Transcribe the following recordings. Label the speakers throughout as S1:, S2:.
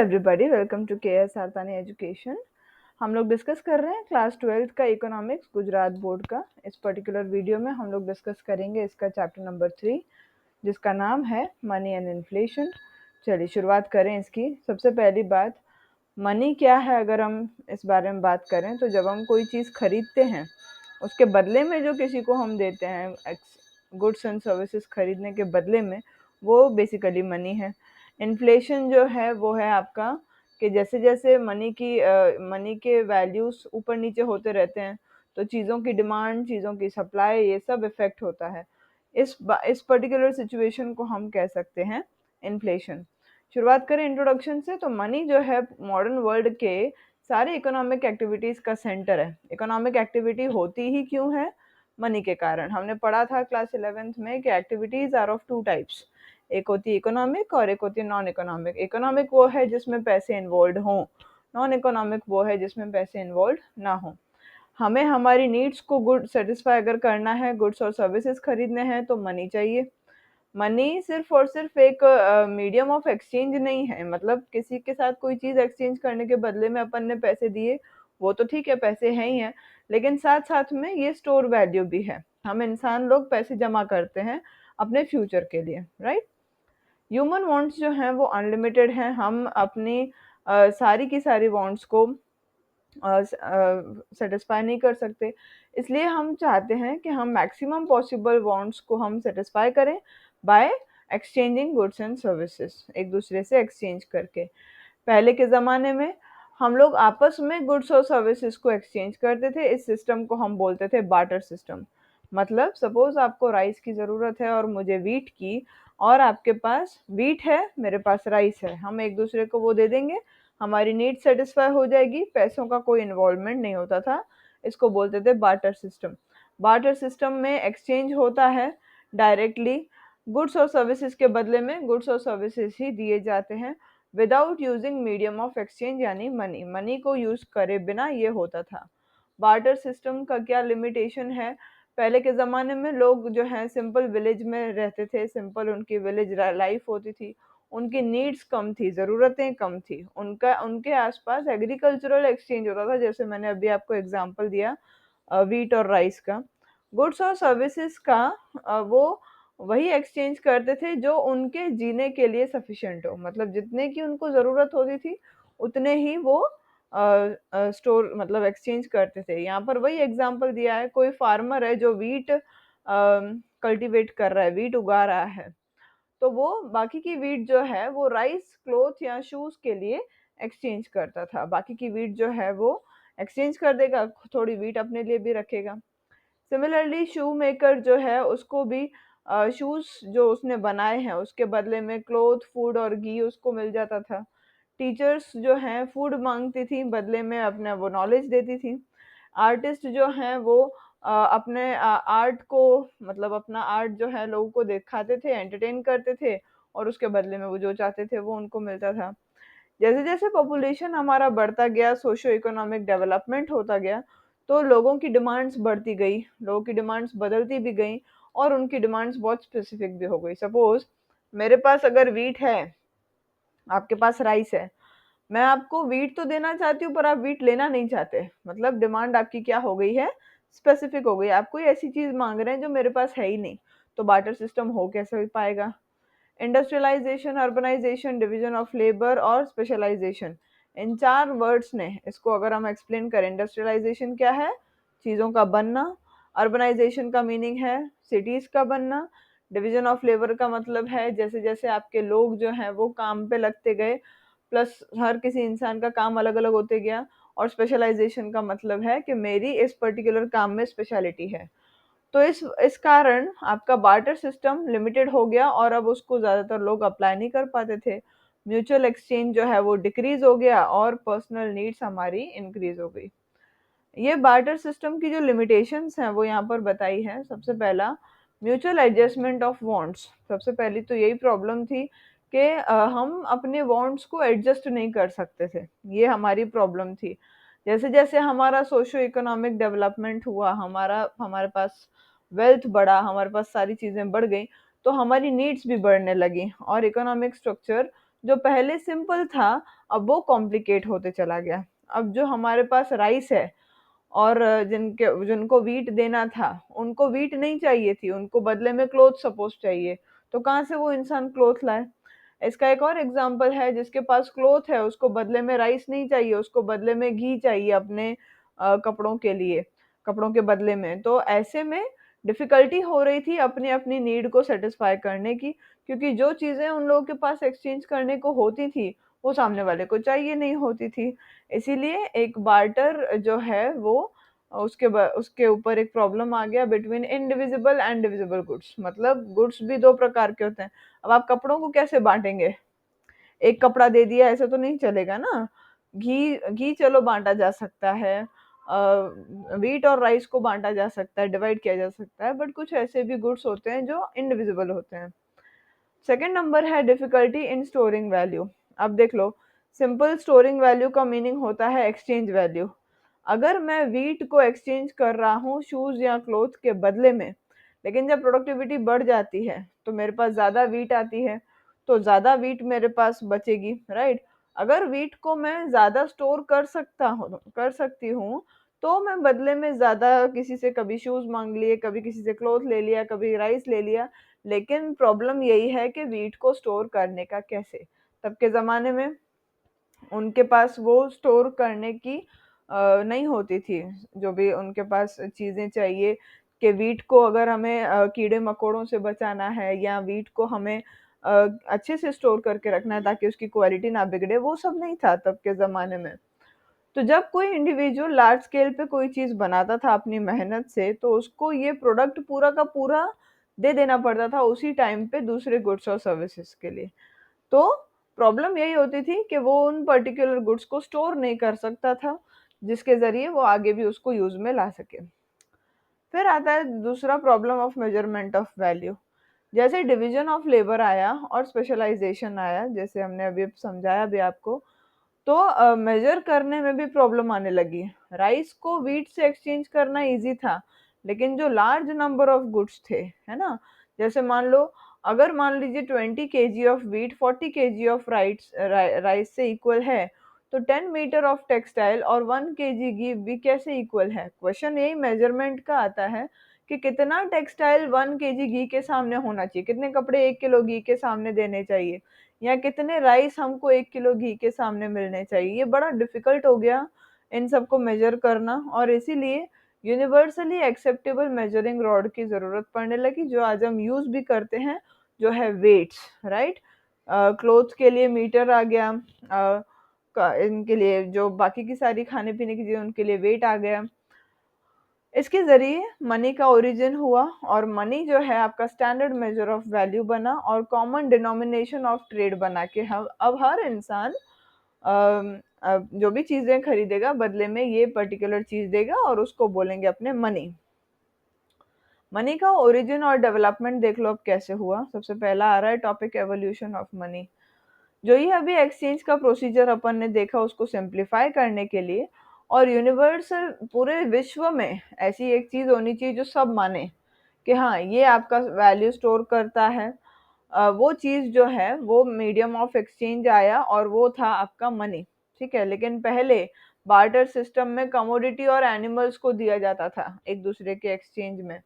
S1: Everybody, welcome to K S. Aartani education. हम लोग discuss कर रहे हैं क्लास 12th का इकोनॉमिक्स गुजरात बोर्ड का। इस पर्टिकुलर वीडियो में हम लोग डिस्कस करेंगे इसका चैप्टर नंबर 3, जिसका नाम है मनी एंड इन्फ्लेशन। चलिए शुरुआत करें इसकी। सबसे पहली बात, मनी क्या है अगर हम इस बारे में बात करें तो जब हम कोई चीज़ खरीदते हैं उसके बदले में जो किसी को हम देते हैं गुड्स एंड सर्विसेज खरीदने के बदले में, वो बेसिकली मनी है। इन्फ्लेशन जो है वो है आपका कि जैसे जैसे मनी के वैल्यूज ऊपर नीचे होते रहते हैं तो चीज़ों की डिमांड, चीज़ों की सप्लाई, ये सब इफेक्ट होता है। इस पर्टिकुलर सिचुएशन को हम कह सकते हैं इन्फ्लेशन। शुरुआत करें इंट्रोडक्शन से, तो मनी जो है मॉडर्न वर्ल्ड के सारे इकोनॉमिक एक्टिविटीज़ का सेंटर है। इकोनॉमिक एक्टिविटी होती ही क्यों है? मनी के कारण। हमने पढ़ा था क्लास 11th में कि activities are of two types, एक होती है इकोनॉमिक और एक होती है नॉन इकोनॉमिक। इकोनॉमिक वो है जिसमें पैसे इन्वॉल्व हों, नॉन इकोनॉमिक वो है जिसमें पैसे इन्वॉल्व ना हो। हमें हमारी नीड्स को गुड सेटिस्फाई अगर करना है, गुड्स और सर्विसेज खरीदने हैं, तो मनी चाहिए। मनी सिर्फ और सिर्फ एक मीडियम ऑफ एक्सचेंज नहीं है। मतलब किसी के साथ कोई चीज़ एक्सचेंज करने के बदले में अपन ने पैसे दिए, वो तो ठीक है, पैसे हैं ही हैं, लेकिन साथ साथ में ये स्टोर वैल्यू भी है। हम इंसान लोग पैसे जमा करते हैं अपने फ्यूचर के लिए, राइट। ह्यूमन वांट्स जो हैं वो अनलिमिटेड हैं। हम अपनी सारी की सारी वांट्स को सेटिस्फाई नहीं कर सकते, इसलिए हम चाहते हैं कि हम मैक्सिमम पॉसिबल वांट्स को हम सेटिस्फाई करें by exchanging goods and services, एक दूसरे से एक्सचेंज करके। पहले के ज़माने में हम लोग आपस में गुड्स और सर्विसेज को एक्सचेंज करते थे। इस सिस्टम को हम बोलते थे बार्टर सिस्टम। मतलब सपोज आपको राइस की ज़रूरत है और मुझे वीट की, और आपके पास वीट है, मेरे पास राइस है, हम एक दूसरे को वो दे देंगे, हमारी नीड सेटिस्फाई हो जाएगी, पैसों का कोई इन्वॉल्वमेंट नहीं होता था। इसको बोलते थे बार्टर सिस्टम। बार्टर सिस्टम में एक्सचेंज होता है डायरेक्टली, गुड्स और सर्विसेज के बदले में गुड्स और सर्विसेज ही दिए जाते हैं without using medium of exchange यानी मनी। मनी को यूज करे बिना ये होता था। बार्टर सिस्टम का क्या लिमिटेशन है? पहले के ज़माने में लोग जो हैं सिंपल विलेज में रहते थे, सिंपल उनकी विलेज लाइफ होती थी, उनकी नीड्स कम थी, ज़रूरतें कम थी, उनके आसपास एग्रीकल्चरल एक्सचेंज होता था, जैसे मैंने अभी आपको एग्जांपल दिया वीट और राइस का। गुड्स और सर्विसेज का वो वही एक्सचेंज करते थे जो उनके जीने के लिए सफिशिएंट हो। मतलब जितने की उनको ज़रूरत होती थी उतने ही वो स्टोर मतलब एक्सचेंज करते थे। यहाँ पर वही एग्जांपल दिया है, कोई फार्मर है जो वीट कल्टीवेट कर रहा है, वीट उगा रहा है, तो वो बाकी की वीट जो है वो राइस, क्लोथ या शूज के लिए एक्सचेंज करता था। बाकी की वीट जो है वो एक्सचेंज कर देगा, थोड़ी वीट अपने लिए भी रखेगा। सिमिलरली शू मेकर जो है उसको भी शूज जो उसने बनाए हैं उसके बदले में क्लोथ, फूड और घी उसको मिल जाता था। टीचर्स जो हैं फूड मांगती थी, बदले में अपना वो नॉलेज देती थी। आर्टिस्ट जो हैं वो अपने आर्ट को, मतलब अपना आर्ट जो है लोगों को दिखाते थे, एंटरटेन करते थे, और उसके बदले में वो जो चाहते थे वो उनको मिलता था। जैसे जैसे पॉपुलेशन हमारा बढ़ता गया, सोशो इकोनॉमिक डेवलपमेंट होता गया, तो लोगों की डिमांड्स बढ़ती गई, लोगों की डिमांड्स बदलती भी गई, और उनकी डिमांड्स बहुत स्पेसिफिक भी हो गई। सपोज मेरे पास अगर वीट है, आपके पास राइस है, मैं आपको वीट तो देना चाहती हूँ पर आप वीट लेना नहीं चाहते। मतलब डिमांड आपकी क्या हो गई है? स्पेसिफिक हो गई। आप कोई ऐसी चीज मांग रहे हैं जो मेरे पास है ही नहीं, तो बार्टर सिस्टम हो कैसे पाएगा? Industrialization, urbanization, division of labour और स्पेशलाइजेशन, इन चार वर्ड्स ने इसको अगर हम एक्सप्लेन करें, इंडस्ट्रियलाइजेशन क्या है? चीज़ों का बनना। अर्बनाइजेशन का मीनिंग है सिटीज़ का बनना। डिवीजन ऑफ लेबर का मतलब है जैसे जैसे आपके लोग जो हैं वो काम पे लगते गए, प्लस हर किसी इंसान का काम अलग अलग होते गया। और स्पेशलाइजेशन का मतलब है कि मेरी इस पर्टिकुलर काम में स्पेशलिटी है। तो इस कारण आपका बार्टर सिस्टम लिमिटेड हो गया, और अब उसको ज़्यादातर लोग अप्लाई नहीं कर पाते थे। म्यूचुअल एक्सचेंज जो है वो डिक्रीज हो गया और पर्सनल नीड्स हमारी इंक्रीज हो गई। ये बार्टर सिस्टम की जो लिमिटेशंस हैं वो यहाँ पर बताई है। सबसे पहला, म्यूचुअल एडजस्टमेंट ऑफ वांट्स। सबसे पहली तो यही प्रॉब्लम थी कि हम अपने वांट्स को एडजस्ट नहीं कर सकते थे, ये हमारी प्रॉब्लम थी। जैसे जैसे हमारा सोशो इकोनॉमिक डेवलपमेंट हुआ, हमारे पास वेल्थ बढ़ा, हमारे पास सारी चीज़ें बढ़ गई, तो हमारी नीड्स भी बढ़ने लगी और इकोनॉमिक स्ट्रक्चर जो पहले सिंपल था अब वो कॉम्प्लिकेट होते चला गया। अब जो हमारे पास राइस है और जिनके जिनको वीट देना था उनको वीट नहीं चाहिए थी, उनको बदले में क्लोथ सपोज चाहिए, तो कहाँ से वो इंसान क्लोथ लाए। इसका एक और एग्जांपल है, जिसके पास क्लोथ है उसको बदले में राइस नहीं चाहिए, उसको बदले में घी चाहिए अपने कपड़ों के लिए, कपड़ों के बदले में। तो ऐसे में डिफिकल्टी हो रही थी अपनी अपनी नीड को सेटिस्फाई करने की, क्योंकि जो चीजें उन लोगों के पास एक्सचेंज करने को होती थी वो सामने वाले को चाहिए नहीं होती थी। इसीलिए एक बार्टर जो है वो उसके ऊपर एक प्रॉब्लम आ गया between indivisible and divisible goods. मतलब गुड्स भी दो प्रकार के होते हैं। अब आप कपड़ों को कैसे बांटेंगे, एक कपड़ा दे दिया ऐसे तो नहीं चलेगा ना। घी घी चलो बांटा जा सकता है, व्हीट और राइस को बांटा जा सकता है, डिवाइड किया जा सकता है, बट कुछ ऐसे भी गुड्स होते हैं जो इनडिविजिबल होते हैं। सेकेंड नंबर है डिफिकल्टी इन स्टोरिंग वैल्यू। अब देख लो, सिंपल स्टोरिंग वैल्यू का मीनिंग होता है एक्सचेंज वैल्यू। अगर मैं व्हीट को एक्सचेंज कर रहा हूँ शूज या क्लोथ के बदले में, लेकिन जब प्रोडक्टिविटी बढ़ जाती है तो मेरे पास ज्यादा व्हीट आती है, तो ज्यादा व्हीट मेरे पास बचेगी, राइट। अगर व्हीट को मैं ज्यादा स्टोर कर सकती हूँ, तो मैं बदले में ज्यादा किसी से कभी शूज मांग लिए, कभी किसी से क्लोथ ले लिया, कभी राइस ले लिया। लेकिन प्रॉब्लम यही है कि व्हीट को स्टोर करने का कैसे। तब के ज़माने में उनके पास वो स्टोर करने की नहीं होती थी, जो भी उनके पास चीज़ें चाहिए कि व्हीट को अगर हमें कीड़े मकोड़ों से बचाना है या व्हीट को हमें अच्छे से स्टोर करके रखना है ताकि उसकी क्वालिटी ना बिगड़े, वो सब नहीं था तब के ज़माने में। तो जब कोई इंडिविजुअल लार्ज स्केल पे कोई चीज़ बनाता था अपनी मेहनत से, तो उसको ये प्रोडक्ट पूरा का पूरा दे देना पड़ता था उसी टाइम पे दूसरे गुड्स और सर्विसेज के लिए। तो प्रॉब्लम यही होती थी कि वो उन पर्टिकुलर गुड्स को स्टोर नहीं कर सकता था, जिसके ज़रिए वो आगे भी उसको यूज़ में ला सके। फिर आता है दूसरा problem of measurement of value. जैसे डिवीजन ऑफ लेबर आया और स्पेशलाइजेशन आया, जैसे हमने अभी समझाया भी आपको, तो मेजर करने में भी प्रॉब्लम आने लगी। राइस को व्हीट से एक्सचेंज करना इजी था, लेकिन जो लार्ज नंबर ऑफ गुड्स थे, है ना, जैसे मान लो, अगर मान लीजिए 20 kg of wheat 40 kg of rice से इक्वल है, तो 10 मीटर ऑफ टेक्सटाइल और 1 kg घी भी कैसे इक्वल है। क्वेश्चन यही मेजरमेंट का आता है कि कितना टेक्सटाइल 1 kg घी के सामने होना चाहिए, कितने कपड़े 1 किलो घी के सामने देने चाहिए, या कितने राइस हमको 1 किलो घी के सामने मिलने चाहिए। ये बड़ा डिफिकल्ट हो गया इन सबको मेजर करना, और इसीलिए यूनिवर्सली एक्सेप्टेबल मेजरिंग रॉड की जरूरत पड़ने लगी, जो आज हम यूज भी करते हैं, जो है वेट्स, राइट। क्लोथ के लिए मीटर आ गया, इनके लिए जो बाकी की सारी खाने पीने की चीजें उनके लिए वेट आ गया। इसके ज़रिए मनी का ओरिजिन हुआ, और मनी जो है आपका स्टैंडर्ड मेजर ऑफ वैल्यू बना और कॉमन डिनोमिनेशन ऑफ ट्रेड बना के हम अब हर इंसान जो भी चीज़ें खरीदेगा बदले में ये पर्टिकुलर चीज़ देगा और उसको बोलेंगे अपने मनी। मनी का ओरिजिन और डेवलपमेंट देख लो अब कैसे हुआ। सबसे पहला आ रहा है टॉपिक एवोल्यूशन ऑफ मनी। जो ये अभी एक्सचेंज का प्रोसीजर अपन ने देखा उसको सिंप्लीफाई करने के लिए, और यूनिवर्सल पूरे विश्व में ऐसी एक चीज होनी चाहिए जो सब माने कि हाँ ये आपका वैल्यू स्टोर करता है, वो चीज जो है वो मीडियम ऑफ एक्सचेंज आया और वो था आपका मनी। ठीक है, लेकिन पहले बार्टर सिस्टम में कमोडिटी और एनिमल्स को दिया जाता था एक दूसरे के एक्सचेंज में।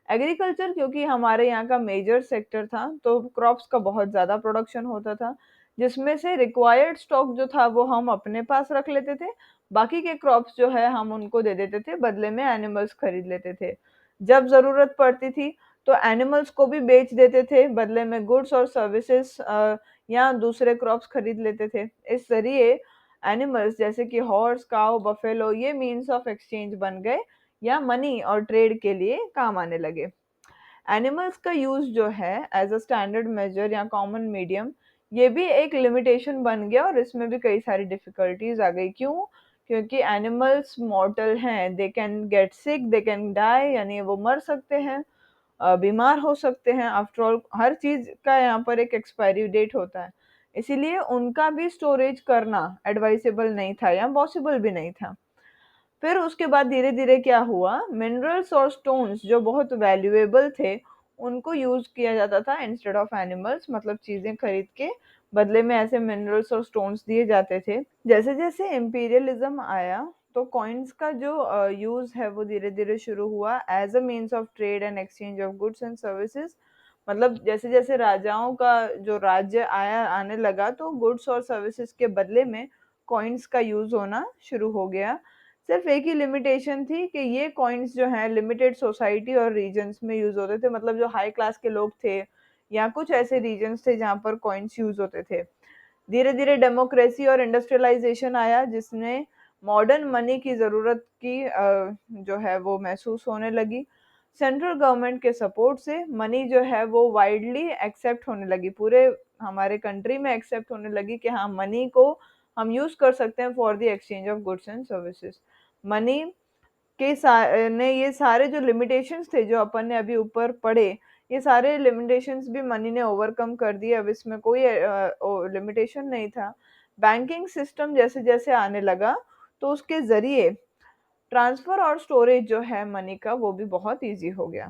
S1: एग्रीकल्चर क्योंकि हमारे यहाँ का मेजर सेक्टर था, तो क्रॉप्स का बहुत ज़्यादा प्रोडक्शन होता था, जिसमें से रिक्वायर्ड स्टॉक जो था वो हम अपने पास रख लेते थे, बाकी के क्रॉप्स जो है हम उनको दे देते थे, बदले में एनिमल्स खरीद लेते थे। जब ज़रूरत पड़ती थी तो एनिमल्स को भी बेच देते थे, बदले में गुड्स और सर्विसेज या दूसरे क्रॉप्स खरीद लेते थे। इस जरिए एनिमल्स जैसे कि हॉर्स, काउ, बफेलो ये मीन्स ऑफ एक्सचेंज बन गए या मनी और ट्रेड के लिए काम आने लगे। एनिमल्स का यूज जो है एज अ स्टैंडर्ड मेजर या कॉमन मीडियम, ये भी एक लिमिटेशन बन गया और इसमें भी कई सारी डिफिकल्टीज आ गई। क्यों? क्योंकि एनिमल्स मॉर्टल हैं, they can get sick, they can die, यानी वो मर सकते हैं, बीमार हो सकते हैं। आफ्टर ऑल हर चीज का यहाँ पर एक एक्सपायरी डेट होता है, इसीलिए उनका भी स्टोरेज करना एडवाइसेबल नहीं था या पॉसिबल भी नहीं था। फिर उसके बाद धीरे धीरे क्या हुआ, मिनरल्स और स्टोन्स जो बहुत वैल्यूएबल थे उनको यूज किया जाता था इंस्टेड ऑफ एनिमल्स, मतलब चीजें खरीद के बदले में ऐसे मिनरल्स और स्टोन्स दिए जाते थे। जैसे जैसे इम्पीरियलिज्म आया तो कॉइन्स का जो यूज है वो धीरे धीरे शुरू हुआ as a means of trade and exchange of goods and services. मतलब जैसे जैसे राजाओं का जो राज्य आया आने लगा तो गुड्स और सर्विसेज के बदले में कॉइन्स का यूज होना शुरू हो गया। सिर्फ एक ही लिमिटेशन थी कि ये कॉइन्स जो हैं लिमिटेड सोसाइटी और रीजन्स में यूज होते थे, मतलब जो हाई क्लास के लोग थे या कुछ ऐसे रीजन्स थे जहाँ पर कॉइन्स यूज होते थे। धीरे धीरे डेमोक्रेसी और इंडस्ट्रियलाइजेशन आया जिसने मॉडर्न मनी की ज़रूरत की जो है वो महसूस होने लगी। सेंट्रल गवर्नमेंट के सपोर्ट से मनी जो है वो वाइडली एक्सेप्ट होने लगी, पूरे हमारे कंट्री में एक्सेप्ट होने लगी कि हाँ मनी को हम यूज़ कर सकते हैं for the exchange of goods and services. Money ने ये सारे जो लिमिटेशंस थे जो अपन ने अभी ऊपर पढ़े, ये सारे लिमिटेशंस भी मनी ने ओवरकम कर दिए। अब इसमें कोई लिमिटेशन नहीं था। बैंकिंग सिस्टम जैसे जैसे आने लगा तो उसके जरिए ट्रांसफर और स्टोरेज जो है मनी का वो भी बहुत इजी हो गया।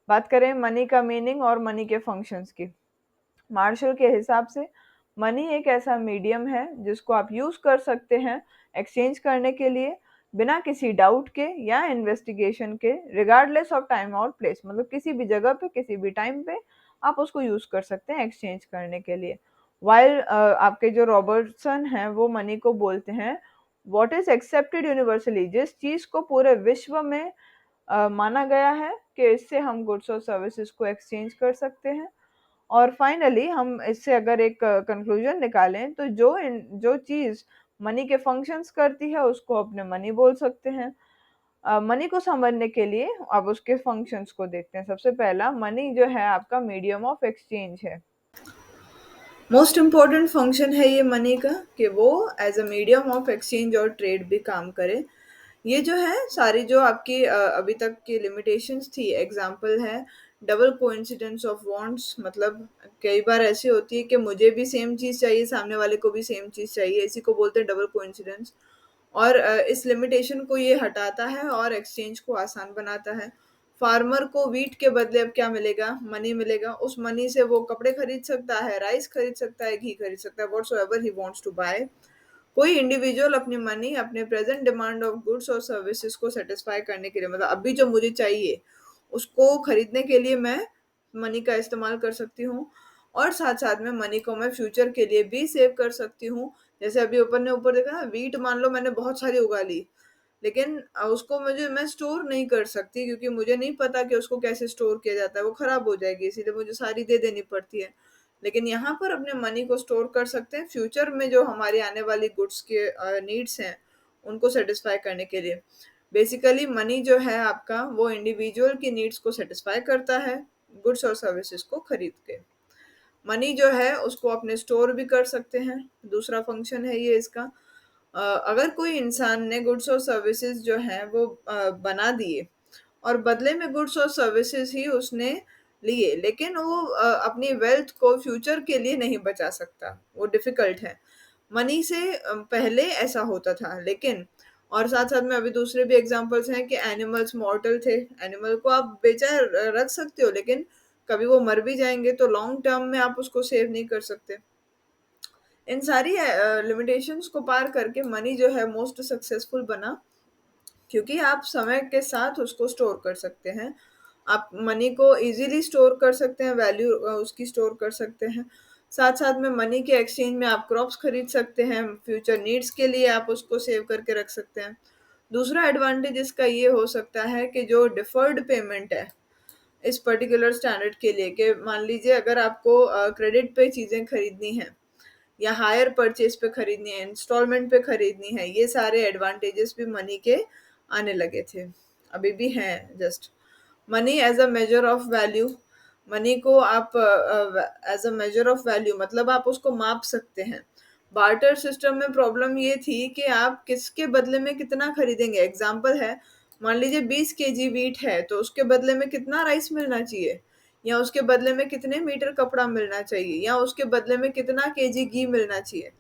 S1: बात करें मनी का मीनिंग और मनी के फंक्शंस की। मार्शल के हिसाब से मनी एक ऐसा मीडियम है जिसको आप यूज कर सकते हैं एक्सचेंज करने के लिए बिना किसी डाउट के या इन्वेस्टिगेशन के, रिगार्डलेस ऑफ टाइम और प्लेस, मतलब किसी भी जगह पे किसी भी टाइम पे आप उसको यूज कर सकते हैं एक्सचेंज करने के लिए। वाइल आपके जो रॉबर्टसन हैं वो मनी को बोलते हैं व्हाट इज एक्सेप्टेड यूनिवर्सली, जिस चीज को पूरे विश्व में माना गया है कि इससे हम गुड्स और सर्विसेज को एक्सचेंज कर सकते हैं। और फाइनली हम इससे अगर एक कंक्लूजन निकालें तो जो चीज मनी के फंक्शंस करती है उसको अपने मनी बोल सकते हैं। मनी को समझने के लिए अब उसके फंक्शंस को देखते हैं। सबसे पहला, मनी जो है आपका मीडियम ऑफ एक्सचेंज है। मोस्ट इम्पॉर्टेंट फंक्शन है ये मनी का कि वो as a medium of exchange और ट्रेड भी काम करे। ये जो है सारी जो आपकी अभी तक की लिमिटेशंस थी, एग्जांपल है डबल कोइंसिडेंस ऑफ वांट्स, मतलब कई बार ऐसी होती है कि मुझे भी सेम चीज़ चाहिए, सामने वाले को भी सेम चीज़ चाहिए, इसी को बोलते हैं डबल कोइंसिडेंस। और इस लिमिटेशन को ये हटाता है और एक्सचेंज को आसान बनाता है। फार्मर को वीट के बदले अब क्या मिलेगा, मनी मिलेगा। उस मनी से वो कपड़े खरीद सकता है, राइस खरीद सकता है, घी खरीद सकता है, whatsoever he wants to buy. कोई इंडिविजुअल अपनी मनी अपने प्रेजेंट डिमांड ऑफ गुड्स और सर्विसेज को सेटिस्फाई करने के लिए, मतलब अभी जो मुझे चाहिए उसको खरीदने के लिए मैं मनी का इस्तेमाल कर सकती हूँ। और साथ साथ में मनी को मैं फ्यूचर के लिए भी सेव कर सकती हूँ। जैसे अभी ऊपर ने ऊपर देखा ना, वीट मान लो मैंने बहुत सारी उगा ली, लेकिन उसको मैं स्टोर नहीं कर सकती क्योंकि मुझे नहीं पता कि उसको कैसे स्टोर किया जाता है, वो खराब हो जाएगी, इसीलिए मुझे सारी दे देनी पड़ती है। लेकिन यहाँ पर अपने मनी को स्टोर कर सकते हैं फ्यूचर में जो हमारी आने वाली गुड्स के नीड्स हैं उनको सेटिस्फाई करने के लिए। बेसिकली मनी जो है आपका वो इंडिविजुअल की नीड्स को सेटिस्फाई करता है गुड्स और सर्विसेज को खरीद के। मनी जो है उसको अपने स्टोर भी कर सकते हैं, दूसरा फंक्शन है ये इसका। अगर कोई इंसान ने गुड्स और सर्विसेज जो हैं वो बना दिए और बदले में गुड्स और सर्विसेज ही उसने लिए, लेकिन वो अपनी वेल्थ को फ्यूचर के लिए नहीं बचा सकता, वो डिफिकल्ट है। मनी से पहले ऐसा होता था, लेकिन और साथ साथ में अभी दूसरे भी एग्जांपल्स हैं कि एनिमल्स मॉर्टल थे, एनिमल को आप बेचा रख सकते हो लेकिन कभी वो मर भी जाएंगे तो लॉन्ग टर्म में आप उसको सेव नहीं कर सकते। इन सारी लिमिटेशंस को पार करके मनी जो है मोस्ट सक्सेसफुल बना क्योंकि आप समय के साथ उसको स्टोर कर सकते हैं। आप मनी को इजीली स्टोर कर सकते हैं, वैल्यू उसकी स्टोर कर सकते हैं। साथ साथ में मनी के एक्सचेंज में आप क्रॉप्स खरीद सकते हैं, फ्यूचर नीड्स के लिए आप उसको सेव करके रख सकते हैं। दूसरा एडवांटेज इसका ये हो सकता है कि जो डिफर्ड पेमेंट है इस पर्टिकुलर स्टैंडर्ड के लिए, कि मान लीजिए अगर आपको क्रेडिट पे चीज़ें खरीदनी है या हायर परचेज पे खरीदनी है, इंस्टॉलमेंट पे खरीदनी है, ये सारे एडवांटेजेस भी मनी के आने लगे थे, अभी भी हैं just. Money as a measure of value, money को आप as a measure of value मतलब आप उसको माप सकते हैं। बार्टर सिस्टम में प्रॉब्लम ये थी कि आप किसके बदले में कितना खरीदेंगे। एग्जाम्पल है, मान लीजिए 20 kg वीट है तो उसके बदले में कितना राइस मिलना चाहिए, या उसके बदले में कितने मीटर कपड़ा मिलना चाहिए, या उसके बदले में कितना केजी घी मिलना चाहिए।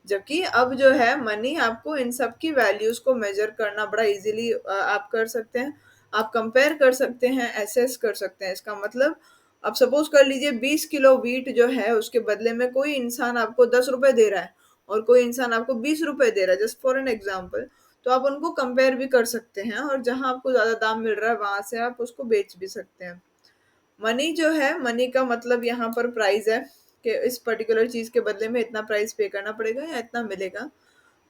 S1: जबकि अब जो है मनी आपको इन सब की वैल्यूज को मेजर करना बड़ा इजीली आप कर सकते हैं। आप कंपेयर कर सकते हैं, एसेस कर सकते हैं। इसका मतलब आप सपोज कर लीजिए 20 किलो वीट जो है उसके बदले में कोई इंसान आपको 10 रुपए दे रहा है और कोई इंसान आपको 20 रुपए दे रहा है, जस्ट फॉर एन एग्जाम्पल। तो आप उनको कंपेयर भी कर सकते हैं और जहां आपको ज्यादा दाम मिल रहा है वहां से आप उसको बेच भी सकते हैं। मनी जो है, मनी का मतलब यहाँ पर प्राइस है कि इस पर्टिकुलर चीज के बदले में इतना प्राइस पे करना पड़ेगा या इतना मिलेगा।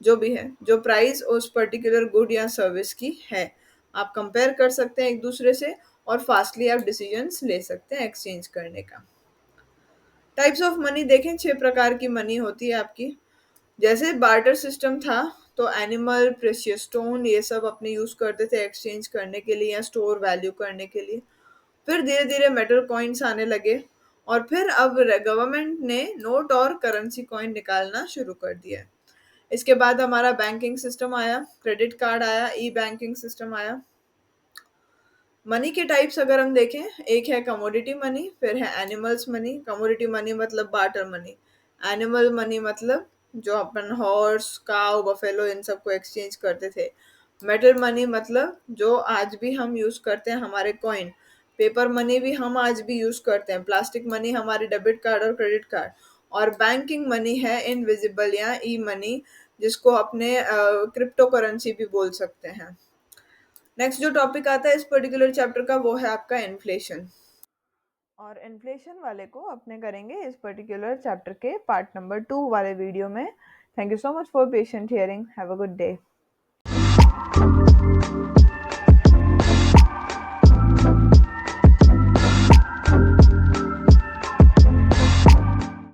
S1: जो भी है, जो प्राइस उस पर्टिकुलर गुड या सर्विस की है, आप कंपेयर कर सकते हैं एक दूसरे से और फास्टली आप डिसीजंस ले सकते हैं एक्सचेंज करने का। टाइप्स ऑफ मनी देखें, 6 प्रकार की मनी होती है आपकी। जैसे बार्टर सिस्टम था तो एनिमल, प्रेशियस स्टोन, ये सब अपने यूज करते थे एक्सचेंज करने के लिए या स्टोर वैल्यू करने के लिए। फिर धीरे धीरे मेटल कॉइन्स आने लगे और फिर अब गवर्नमेंट ने नोट और करेंसी कॉइन निकालना शुरू कर दिया है। इसके बाद हमारा बैंकिंग सिस्टम आया, क्रेडिट कार्ड आया, ई बैंकिंग सिस्टम आया। मनी के टाइप्स अगर हम देखें, एक है कमोडिटी मनी, फिर है एनिमल्स मनी। कमोडिटी मनी मतलब बार्टर मनी। एनिमल मनी मतलब जो अपन हॉर्स, काउ, बफेलो इन सबको एक्सचेंज करते थे। मेटल मनी मतलब जो आज भी हम यूज करते हैं, हमारे कॉइन। पेपर मनी भी हम आज भी यूज करते हैं। प्लास्टिक मनी हमारे डेबिट कार्ड और क्रेडिट कार्ड। और बैंकिंग मनी है इनविजिबल या ई मनी, जिसको अपने क्रिप्टो करेंसी भी बोल सकते हैं। नेक्स्ट जो टॉपिक आता है इस पर्टिकुलर चैप्टर का वो है आपका इन्फ्लेशन। और इन्फ्लेशन वाले को अपने करेंगे इस पर्टिकुलर चैप्टर के पार्ट नंबर 2 वाले वीडियो में। Thank you so much for patient hearing. Have a good day.